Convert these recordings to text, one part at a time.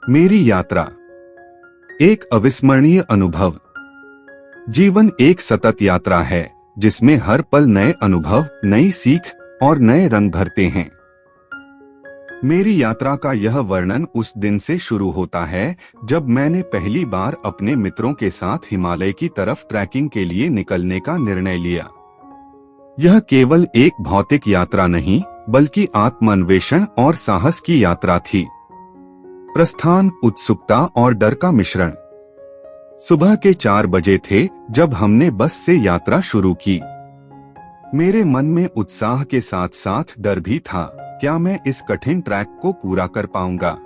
मेरी यात्रा एक अविस्मरणीय अनुभव। जीवन एक सतत यात्रा है जिसमें हर पल नए अनुभव, नई सीख और नए रंग भरते हैं। मेरी यात्रा का यह वर्णन उस दिन से शुरू होता है जब मैंने पहली बार अपने मित्रों के साथ हिमालय की तरफ ट्रैकिंग के लिए निकलने का निर्णय लिया। यह केवल एक भौतिक यात्रा नहीं, बल्कि आत्मान्वेषण और साहस की यात्रा थी। प्रस्थान, उत्सुकता और डर का मिश्रण। सुबह के 4 बजे थे जब हमने बस से यात्रा शुरू की। मेरे मन में उत्साह के साथ साथ डर भी था। क्या मैं इस कठिन ट्रैक को पूरा कर पाऊंगा?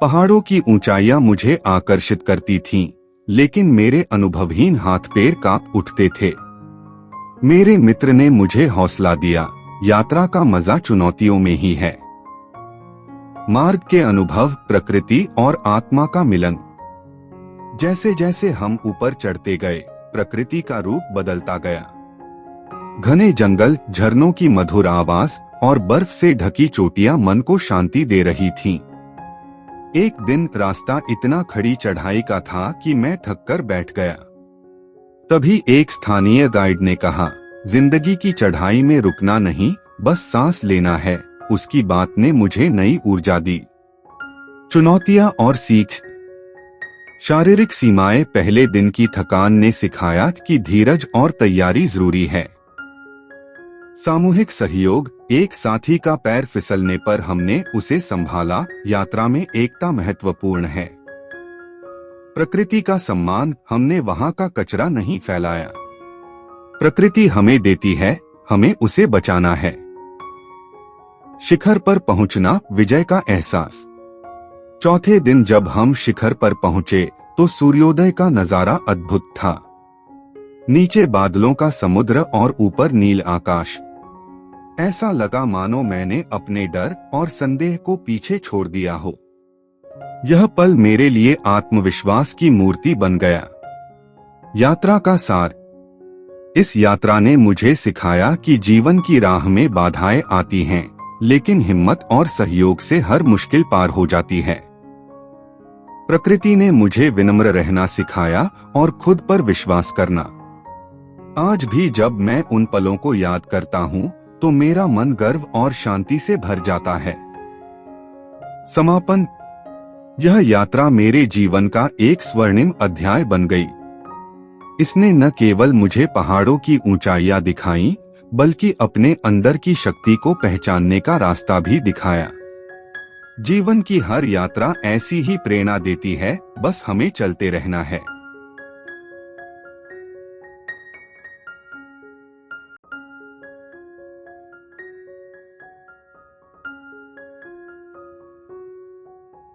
पहाड़ों की ऊंचाइयां मुझे आकर्षित करती थीं, लेकिन मेरे अनुभवहीन हाथ पैर कांप उठते थे। मेरे मित्र ने मुझे हौसला दिया, यात्रा का मजा चुनौतियों में ही है। मार्ग के अनुभव, प्रकृति और आत्मा का मिलन। जैसे जैसे हम ऊपर चढ़ते गए, प्रकृति का रूप बदलता गया। घने जंगल, झरनों की मधुर आवाज और बर्फ से ढकी चोटियां मन को शांति दे रही थीं। एक दिन रास्ता इतना खड़ी चढ़ाई का था कि मैं थककर बैठ गया। तभी एक स्थानीय गाइड ने कहा, जिंदगी की चढ़ाई में रुकना नहीं, बस सांस लेना है। उसकी बात ने मुझे नई ऊर्जा दी। चुनौतियां और सीख। शारीरिक सीमाएं। पहले दिन की थकान ने सिखाया कि धीरज और तैयारी जरूरी है। सामूहिक सहयोग। एक साथी का पैर फिसलने पर हमने उसे संभाला। यात्रा में एकता महत्वपूर्ण है। प्रकृति का सम्मान। हमने वहां का कचरा नहीं फैलाया। प्रकृति हमें देती है, हमें उसे बचाना है। शिखर पर पहुंचना, विजय का एहसास। चौथे दिन जब हम शिखर पर पहुंचे तो सूर्योदय का नजारा अद्भुत था। नीचे बादलों का समुद्र और ऊपर नील आकाश। ऐसा लगा मानो मैंने अपने डर और संदेह को पीछे छोड़ दिया हो। यह पल मेरे लिए आत्मविश्वास की मूर्ति बन गया। यात्रा का सार। इस यात्रा ने मुझे सिखाया कि जीवन की राह में बाधाएं आती हैं, लेकिन हिम्मत और सहयोग से हर मुश्किल पार हो जाती है। प्रकृति ने मुझे विनम्र रहना सिखाया और खुद पर विश्वास करना। आज भी जब मैं उन पलों को याद करता हूँ तो मेरा मन गर्व और शांति से भर जाता है। समापन। यह यात्रा मेरे जीवन का एक स्वर्णिम अध्याय बन गई। इसने न केवल मुझे पहाड़ों की ऊंचाइयां दिखाईं, बल्कि अपने अंदर की शक्ति को पहचानने का रास्ता भी दिखाया। जीवन की हर यात्रा ऐसी ही प्रेरणा देती है, बस हमें चलते रहना है।